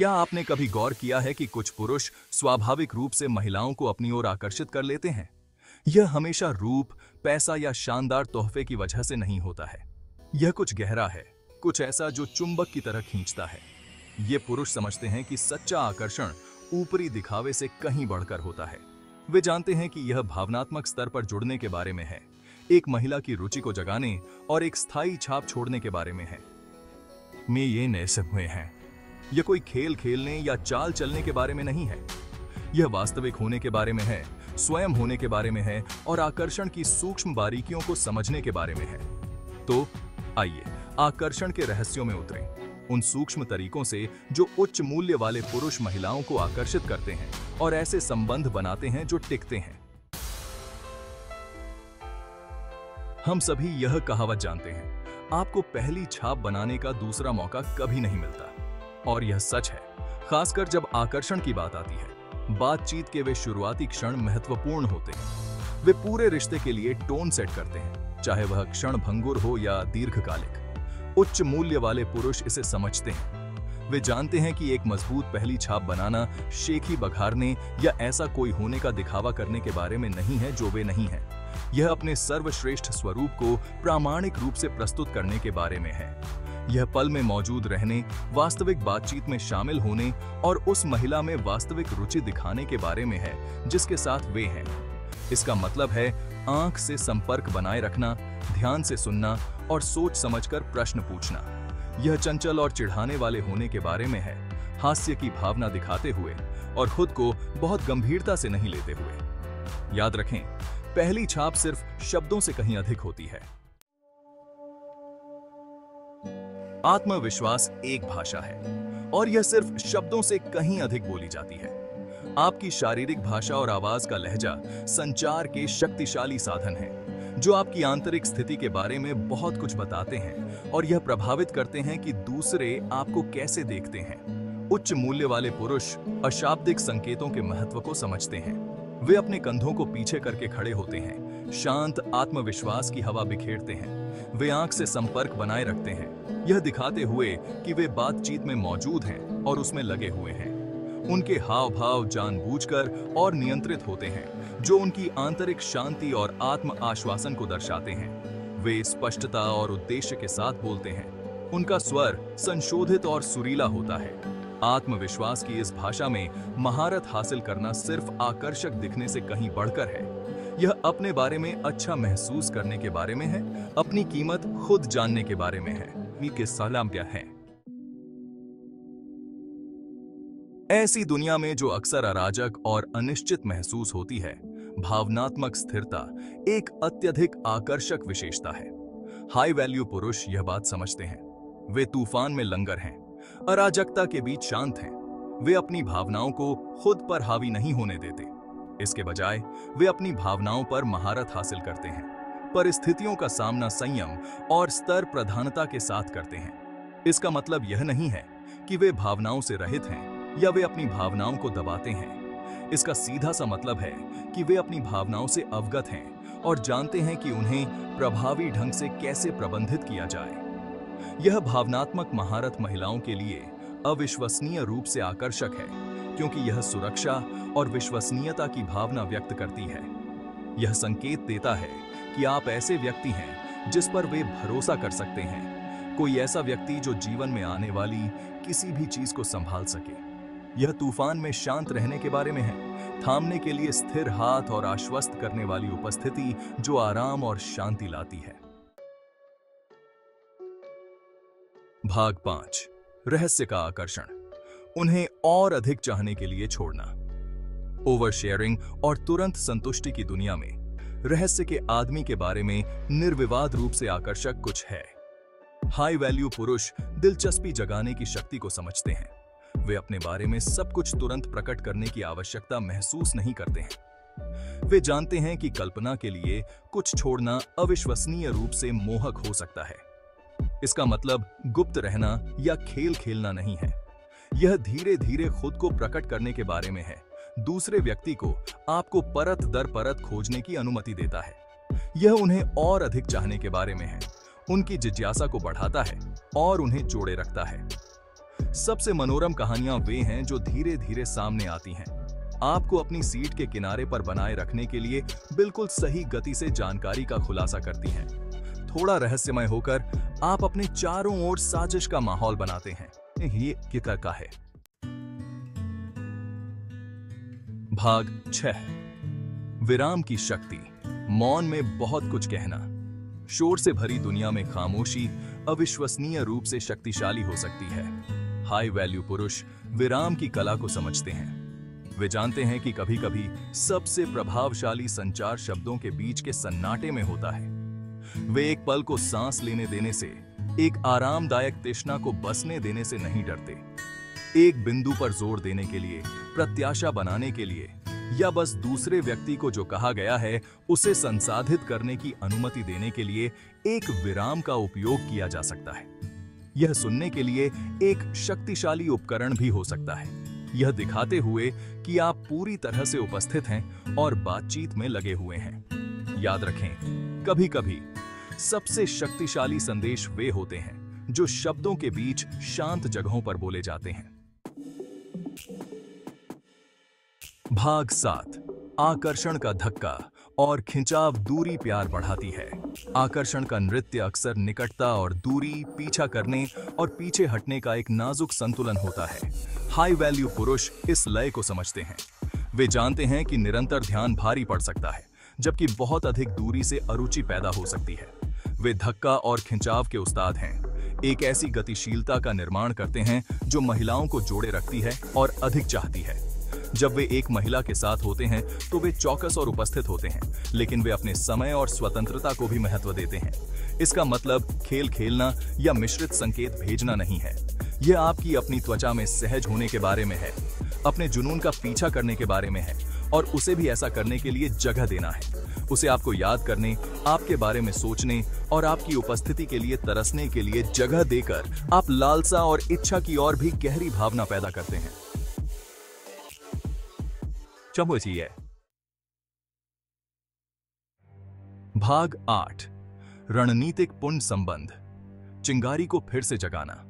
क्या आपने कभी गौर किया है कि कुछ पुरुष स्वाभाविक रूप से महिलाओं को अपनी ओर आकर्षित कर लेते हैं? यह हमेशा रूप, पैसा या शानदार तोहफे की वजह से नहीं होता है। यह कुछ गहरा है, कुछ ऐसा जो चुंबक की तरह खींचता है। ये पुरुष समझते हैं कि सच्चा आकर्षण ऊपरी दिखावे से कहीं बढ़कर होता है। वे जानते हैं कि यह भावनात्मक स्तर पर जुड़ने के बारे में है, एक महिला की रुचि को जगाने और एक स्थायी छाप छोड़ने के बारे में है। में ये नए हुए हैं। यह कोई खेल खेलने या चाल चलने के बारे में नहीं है। यह वास्तविक होने के बारे में है, स्वयं होने के बारे में है और आकर्षण की सूक्ष्म बारीकियों को समझने के बारे में है। तो आइए आकर्षण के रहस्यों में उतरें, उन सूक्ष्म तरीकों से जो उच्च मूल्य वाले पुरुष महिलाओं को आकर्षित करते हैं और ऐसे संबंध बनाते हैं जो टिकते हैं। हम सभी यह कहावत जानते हैं, आपको पहली छाप बनाने का दूसरा मौका कभी नहीं मिलता। और यह सच है, खासकर जब आकर्षण की बात आती है। बातचीत के वे शुरुआती क्षण महत्वपूर्ण होते हैं। वे पूरे रिश्ते के लिए टोन सेट करते हैं, चाहे वह क्षण भंगुर हो या दीर्घकालिक। उच्च मूल्य वाले पुरुष इसे समझते हैं। वे जानते हैं कि एक मजबूत पहली छाप बनाना शेखी बघारने या ऐसा कोई होने का दिखावा करने के बारे में नहीं है जो वे नहीं हैं। यह अपने सर्वश्रेष्ठ स्वरूप को प्रामाणिक रूप से प्रस्तुत करने के बारे में है। यह पल में मौजूद रहने, वास्तविक बातचीत में शामिल होने और उस महिला में वास्तविक रुचि दिखाने के बारे में है जिसके साथ वे हैं। इसका मतलब है आंख से संपर्क बनाए रखना, ध्यान से सुनना और सोच समझकर प्रश्न पूछना। यह चंचल और चिढ़ाने वाले होने के बारे में है, हास्य की भावना दिखाते हुए और खुद को बहुत गंभीरता से नहीं लेते हुए। याद रखें, पहली छाप सिर्फ शब्दों से कहीं अधिक होती है। आत्मविश्वास एक भाषा है और यह सिर्फ शब्दों से कहीं अधिक बोली जाती है। आपकी शारीरिक भाषा और आवाज का लहजा संचार के शक्तिशाली साधन हैं, जो आपकी आंतरिक स्थिति के बारे में बहुत कुछ बताते हैं और यह प्रभावित करते हैं कि दूसरे आपको कैसे देखते हैं। उच्च मूल्य वाले पुरुष अशाब्दिक संकेतों के महत्व को समझते हैं। वे अपने कंधों को पीछे करके खड़े होते हैं, शांत आत्मविश्वास की हवा बिखेरते हैं। वे आंख से संपर्क बनाए रखते हैं, यह दिखाते हुए कि वे बातचीत में मौजूद हैं और उसमें लगे हुए हैं। उनके हाव भाव जानबूझकर और नियंत्रित होते हैं, जो उनकी आंतरिक शांति और आत्म आश्वासन को दर्शाते हैं। वे स्पष्टता और उद्देश्य के साथ बोलते हैं। उनका स्वर संशोधित और सुरीला होता है। आत्मविश्वास की इस भाषा में महारत हासिल करना सिर्फ आकर्षक दिखने से कहीं बढ़कर है। यह अपने बारे में अच्छा महसूस करने के बारे में है, अपनी कीमत खुद जानने के बारे में है। के सलाम क्या है। ऐसी दुनिया में जो अक्सर अराजक और अनिश्चित महसूस होती है, भावनात्मक स्थिरता एक अत्यधिक आकर्षक विशेषता है। हाई वैल्यू पुरुष यह बात समझते हैं। वे तूफान में लंगर हैं, अराजकता के बीच शांत हैं। वे अपनी भावनाओं को खुद पर हावी नहीं होने देते। इसके बजाय वे अपनी भावनाओं पर महारत हासिल करते हैं, परिस्थितियों का सामना संयम और स्तर प्रधानता के साथ करते हैं। इसका मतलब यह नहीं है कि वे भावनाओं से रहित हैं या वे अपनी भावनाओं को दबाते हैं। इसका सीधा सा मतलब है कि वे अपनी भावनाओं से अवगत हैं और जानते हैं कि उन्हें प्रभावी ढंग से कैसे प्रबंधित किया जाए। यह भावनात्मक महारत महिलाओं के लिए अविश्वसनीय रूप से आकर्षक है, क्योंकि यह सुरक्षा और विश्वसनीयता की भावना व्यक्त करती है। यह संकेत देता है कि आप ऐसे व्यक्ति हैं जिस पर वे भरोसा कर सकते हैं, कोई ऐसा व्यक्ति जो जीवन में आने वाली किसी भी चीज को संभाल सके। यह तूफान में शांत रहने के बारे में है, थामने के लिए स्थिर हाथ और आश्वस्त करने वाली उपस्थिति जो आराम और शांति लाती है। भाग 5, रहस्य का आकर्षण। उन्हें और अधिक चाहने के लिए छोड़ना। ओवर शेयरिंग और तुरंत संतुष्टि की दुनिया में रहस्य के आदमी के बारे में निर्विवाद रूप से आकर्षक कुछ है। हाई वैल्यू पुरुष दिलचस्पी जगाने की शक्ति को समझते हैं। वे अपने बारे में सब कुछ तुरंत प्रकट करने की आवश्यकता महसूस नहीं करते हैं। वे जानते हैं कि कल्पना के लिए कुछ छोड़ना अविश्वसनीय रूप से मोहक हो सकता है। इसका मतलब गुप्त रहना या खेल खेलना नहीं है। यह धीरे धीरे खुद को प्रकट करने के बारे में है। दूसरे व्यक्ति को आपको परत दर परत खोजने की अनुमति देता है। यह उन्हें और अधिक चाहने के बारे में है, उनकी जिज्ञासा को बढ़ाता है और उन्हें जोड़े रखता है। सबसे मनोरम कहानियां वे हैं जो धीरे धीरे सामने आती हैं, आपको अपनी सीट के किनारे पर बनाए रखने के लिए बिल्कुल सही गति से जानकारी का खुलासा करती हैं। थोड़ा रहस्यमय होकर आप अपने चारों ओर साजिश का माहौल बनाते हैं। ये कितना का है। भाग 6। विराम की शक्ति। मौन में बहुत कुछ कहना। शोर से भरी दुनिया में खामोशी अविश्वसनीय रूप से शक्तिशाली हो सकती है। हाई वैल्यू पुरुष विराम की कला को समझते हैं। वे जानते हैं कि कभी-कभी सबसे प्रभावशाली संचार शब्दों के बीच के सन्नाटे में होता है। वे एक पल को सांस लेने देने से, एक आरामदायक तृष्णा को बसने देने से नहीं डरते। एक बिंदु पर जोर देने के लिए, प्रत्याशा बनाने के लिए, या बस दूसरे व्यक्ति को जो कहा गया है उसे संसाधित करने की अनुमति देने के लिए एक विराम का उपयोग किया जा सकता है। यह सुनने के लिए एक शक्तिशाली उपकरण भी हो सकता है, यह दिखाते हुए कि आप पूरी तरह से उपस्थित हैं और बातचीत में लगे हुए हैं। याद रखें, कभी-कभी सबसे शक्तिशाली संदेश वे होते हैं जो शब्दों के बीच शांत जगहों पर बोले जाते हैं। भाग 7। आकर्षण का धक्का और खिंचाव दूरी प्यार बढ़ाती है। आकर्षण का नृत्य अक्सर निकटता और दूरी, पीछा करने और पीछे हटने का एक नाजुक संतुलन होता है। हाई वैल्यू पुरुष इस लय को समझते हैं। वे जानते हैं कि निरंतर ध्यान भारी पड़ सकता है, जबकि बहुत अधिक दूरी से अरुचि पैदा हो सकती है। वे धक्का और खिंचाव के उस्ताद हैं। एक ऐसी गतिशीलता का निर्माण करते हैं जो महिलाओं को जोड़े रखती है और अधिक चाहती है। जब वे एक महिला के साथ होते हैं तो वे चौकस और उपस्थित होते हैं, लेकिन वे अपने समय और स्वतंत्रता को भी महत्व देते हैं। इसका मतलब खेल खेलना या मिश्रित संकेत भेजना नहीं है। यह आपकी अपनी त्वचा में सहज होने के बारे में है, अपने जुनून का पीछा करने के बारे में है, और उसे भी ऐसा करने के लिए जगह देना है। उसे आपको याद करने, आपके बारे में सोचने और आपकी उपस्थिति के लिए तरसने के लिए जगह देकर आप लालसा और इच्छा की ओर भी गहरी भावना पैदा करते हैं। भाग 8। रणनीतिक पुण्य संबंध। चिंगारी को फिर से जगाना।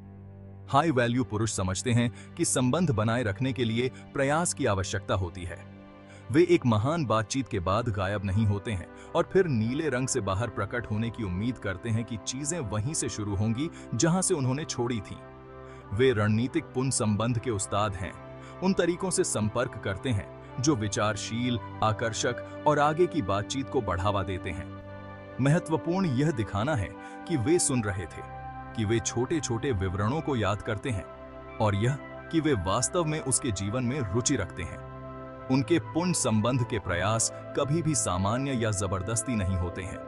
हाई वैल्यू पुरुष समझते हैं कि संबंध बनाए रखने के लिए प्रयास की आवश्यकता होती है। वे एक महान बातचीत के बाद गायब नहीं होते हैं और फिर नीले रंग से बाहर प्रकट होने की उम्मीद करते हैं कि चीजें वहीं से शुरू होंगी जहां से उन्होंने छोड़ी थी। वे रणनीतिक पुण्य संबंध के उस्ताद हैं। उन तरीकों से संपर्क करते हैं जो विचारशील, आकर्षक और आगे की बातचीत को बढ़ावा देते हैं। महत्वपूर्ण यह दिखाना है कि वे सुन रहे थे, कि वे छोटे-छोटे विवरणों को याद करते हैं, और यह कि वे वास्तव में उसके जीवन में रुचि रखते हैं। उनके पुण्य संबंध के प्रयास कभी भी सामान्य या जबरदस्ती नहीं होते हैं।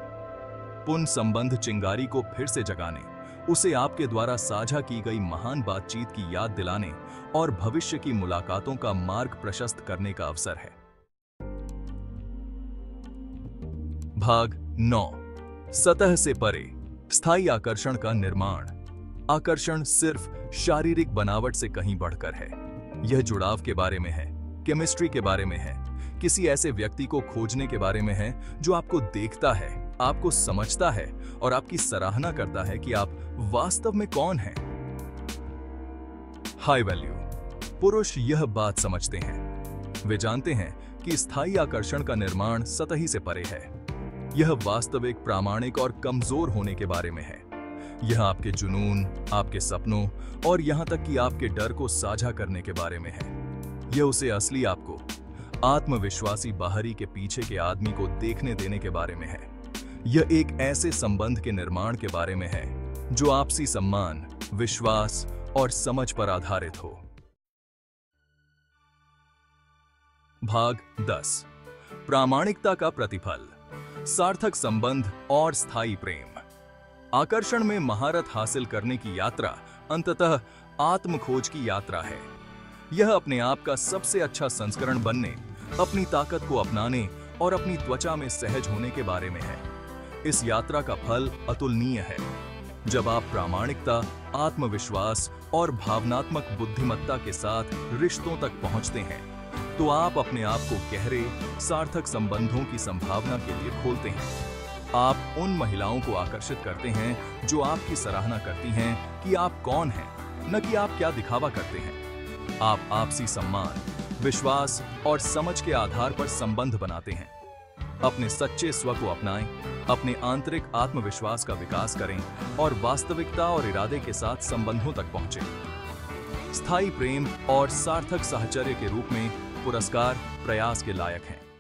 पुण्य संबंध चिंगारी को फिर से जगाने, उसे आपके द्वारा साझा की गई महान बातचीत की याद दिलाने और भविष्य की मुलाकातों का मार्ग प्रशस्त करने का अवसर है। भाग 9। सतह से परे स्थायी आकर्षण का निर्माण। आकर्षण सिर्फ शारीरिक बनावट से कहीं बढ़कर है। यह जुड़ाव के बारे में है, केमिस्ट्री के बारे में है, किसी ऐसे व्यक्ति को खोजने के बारे में है जो आपको देखता है, आपको समझता है और आपकी सराहना करता है कि आप वास्तव में कौन हैं। हाई वैल्यू पुरुष यह बात समझते हैं। वे जानते हैं कि स्थायी आकर्षण का निर्माण सतही से परे है। यह वास्तविक, प्रामाणिक और कमजोर होने के बारे में है। यह आपके जुनून, आपके सपनों और यहां तक कि आपके डर को साझा करने के बारे में है। यह उसे असली आपको, आत्मविश्वासी बाहरी के पीछे के आदमी को देखने देने के बारे में है। यह एक ऐसे संबंध के निर्माण के बारे में है जो आपसी सम्मान, विश्वास और समझ पर आधारित हो। भाग 10। प्रामाणिकता का प्रतिफल, सार्थक संबंध और स्थायी प्रेम। आकर्षण में महारत हासिल करने की यात्रा अंततः आत्मखोज की यात्रा है। यह अपने आप का सबसे अच्छा संस्करण बनने, अपनी ताकत को अपनाने और अपनी त्वचा में सहज होने के बारे में है। इस यात्रा का फल अतुलनीय है। जब आप प्रामाणिकता, आत्मविश्वास और भावनात्मक बुद्धिमत्ता के साथ रिश्तों तक पहुंचते हैं, तो आप अपने आप को गहरे, सार्थक संबंधों की संभावना के लिए खोलते हैं। आप उन महिलाओं को आकर्षित करते हैं जो आपकी सराहना करती हैं कि आप कौन हैं न कि आप क्या दिखावा करते हैं। आप आपसी सम्मान, विश्वास और समझ के आधार पर संबंध बनाते हैं। अपने सच्चे स्व को अपनाएं, अपने आंतरिक आत्मविश्वास का विकास करें और वास्तविकता और इरादे के साथ संबंधों तक पहुंचें। स्थायी प्रेम और सार्थक साहचर्य के रूप में पुरस्कार प्रयास के लायक हैं।